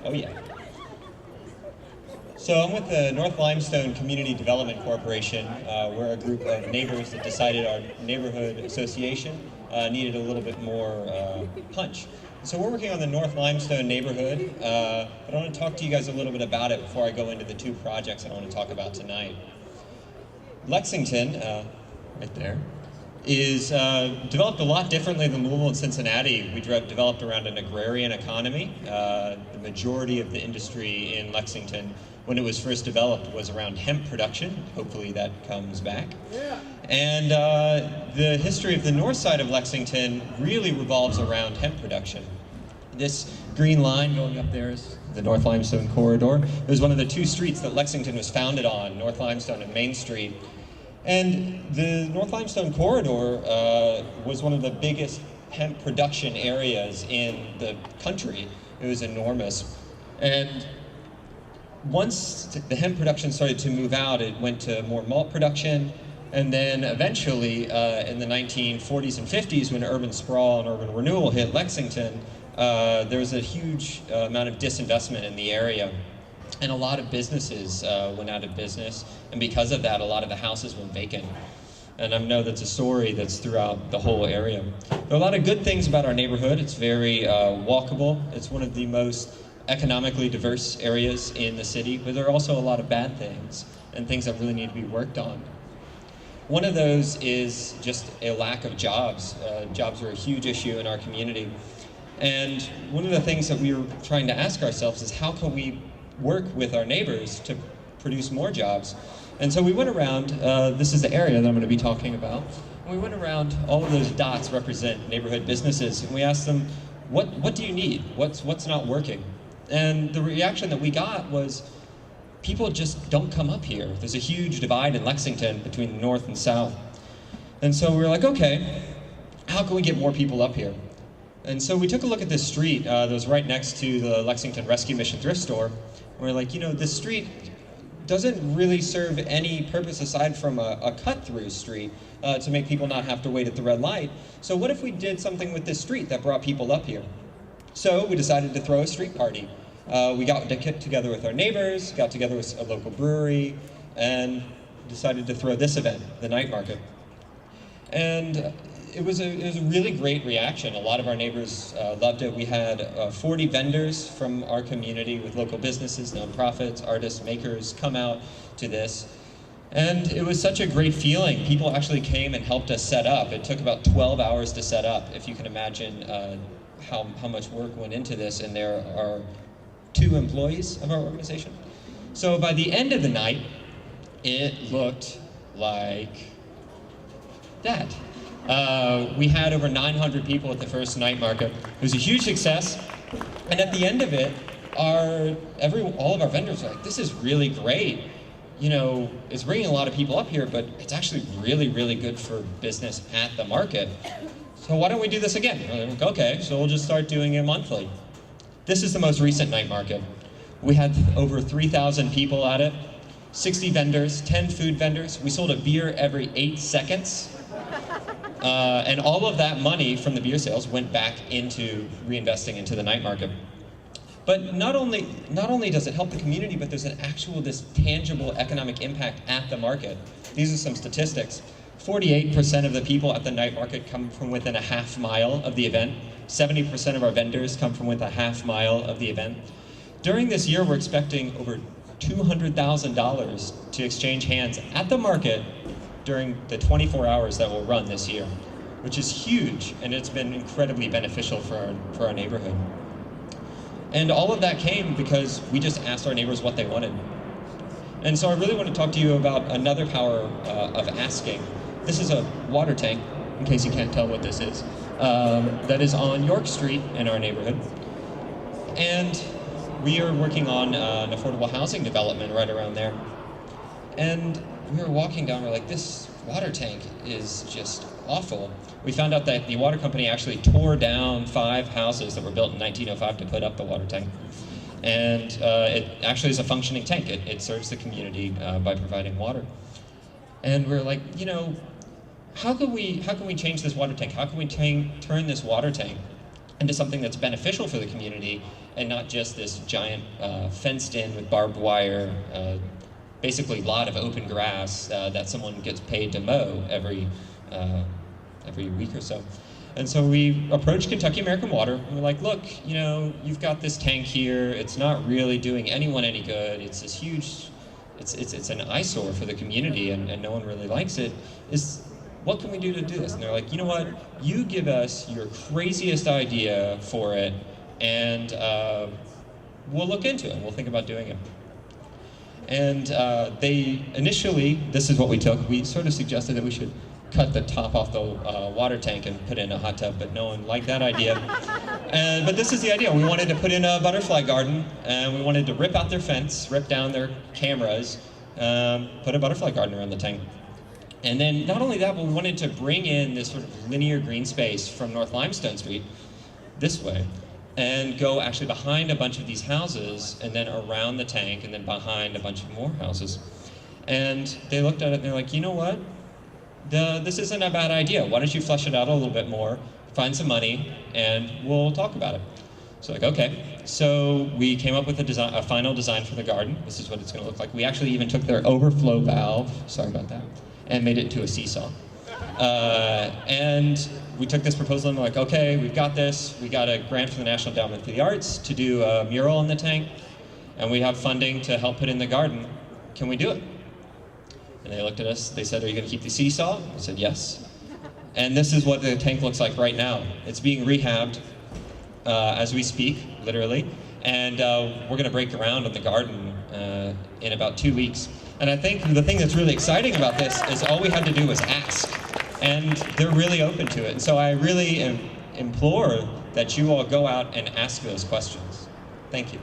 Oh yeah. So I'm with the North Limestone Community Development Corporation. We're a group of neighbors that decided our neighborhood association needed a little bit more punch. So we're working on the North Limestone neighborhood, but I want to talk to you guys a little bit about it before I go into the two projects I want to talk about tonight. Lexington, right there, is developed a lot differently than Louisville and Cincinnati. We developed around an agrarian economy. The majority of the industry in Lexington, when it was first developed, was around hemp production. Hopefully that comes back. Yeah. And the history of the north side of Lexington really revolves around hemp production. This green line going up there is the North Limestone Corridor. It was one of the two streets that Lexington was founded on, North Limestone and Main Street. And the North Limestone Corridor was one of the biggest hemp production areas in the country. It was enormous. And once the hemp production started to move out, it went to more malt production. And then eventually, in the 1940s and 50s, when urban sprawl and urban renewal hit Lexington, there was a huge amount of disinvestment in the area. And a lot of businesses went out of business. And because of that, a lot of the houses went vacant. And I know that's a story that's throughout the whole area. There are a lot of good things about our neighborhood. It's very walkable. It's one of the most economically diverse areas in the city, but there are also a lot of bad things and things that really need to be worked on. One of those is just a lack of jobs. Jobs are a huge issue in our community. And one of the things that we were trying to ask ourselves is how can we work with our neighbors to produce more jobs? And so we went around, this is the area that I'm going to be talking about, and we went around, all of those dots represent neighborhood businesses, and we asked them, what do you need? What's not working? And the reaction that we got was, people just don't come up here. There's a huge divide in Lexington between the north and south. And so we were like, okay, how can we get more people up here? And so we took a look at this street that was right next to the Lexington Rescue Mission thrift store. And we're like, you know, this street doesn't really serve any purpose aside from a cut-through street to make people not have to wait at the red light. So what if we did something with this street that brought people up here? So we decided to throw a street party. We got together with our neighbors, got together with a local brewery, and decided to throw this event, the night market. And it was a really great reaction. A lot of our neighbors loved it. We had 40 vendors from our community with local businesses, nonprofits, artists, makers come out to this. And it was such a great feeling. People actually came and helped us set up. It took about 12 hours to set up, if you can imagine how much work went into this. And there are 2 employees of our organization. So by the end of the night, it looked like that. We had over 900 people at the first night market. It was a huge success. And at the end of it, all of our vendors were like, this is really great. You know, it's bringing a lot of people up here, but it's actually really, really good for business at the market. So why don't we do this again? And like, okay, so we'll just start doing it monthly. This is the most recent night market. We had over 3,000 people at it, 60 vendors, 10 food vendors. We sold a beer every 8 seconds. And all of that money from the beer sales went back into reinvesting into the night market. But not only does it help the community, but there's this tangible economic impact at the market. These are some statistics. 48% of the people at the night market come from within a half mile of the event. 70% of our vendors come from within a half mile of the event. During this year, we're expecting over $200,000 to exchange hands at the market during the 24 hours that will run this year, which is huge, and it's been incredibly beneficial for our neighborhood. And all of that came because we just asked our neighbors what they wanted. And so I really want to talk to you about another power of asking. This is a water tank, in case you can't tell what this is, that is on York Street in our neighborhood. And we are working on an affordable housing development right around there. And we were walking down, we're like, this water tank is just awful. We found out that the water company actually tore down 5 houses that were built in 1905 to put up the water tank. And it actually is a functioning tank. It serves the community by providing water. And we're like, you know, how can we change this water tank? How can we turn this water tank into something that's beneficial for the community and not just this giant fenced in with barbed wire, basically lot of open grass that someone gets paid to mow every week or so. And so we approached Kentucky American Water, and we're like, look, you know, you've got this tank here, it's not really doing anyone any good, it's this huge, it's an eyesore for the community, and no one really likes it. What can we do to do this? And they're like, you know what, you give us your craziest idea for it, and we'll look into it, we'll think about doing it. And they initially, this is what we took, we sort of suggested that we should cut the top off the water tank and put in a hot tub, but no one liked that idea. But this is the idea. We wanted to put in a butterfly garden, and we wanted to rip out their fence, rip down their cameras, put a butterfly garden around the tank. And then not only that, but we wanted to bring in this sort of linear green space from North Limestone Street this way, and go actually behind a bunch of these houses, and then around the tank, and then behind a bunch of more houses. And they looked at it and they're like, you know what? This isn't a bad idea. Why don't you flesh it out a little bit more, find some money, and we'll talk about it. So like, okay. So we came up with a final design for the garden. This is what it's going to look like. We actually even took their overflow valve, sorry about that, and made it into a seesaw. And we took this proposal and we're like, okay, we've got this. We got a grant from the National Endowment for the Arts to do a mural in the tank, and we have funding to help put in the garden. Can we do it? And they looked at us, they said, are you going to keep the seesaw? I said, yes. And this is what the tank looks like right now. It's being rehabbed as we speak, literally. And we're going to break ground on the garden in about 2 weeks. And I think the thing that's really exciting about this is all we had to do was ask. And they're really open to it. And so I really implore that you all go out and ask those questions. Thank you.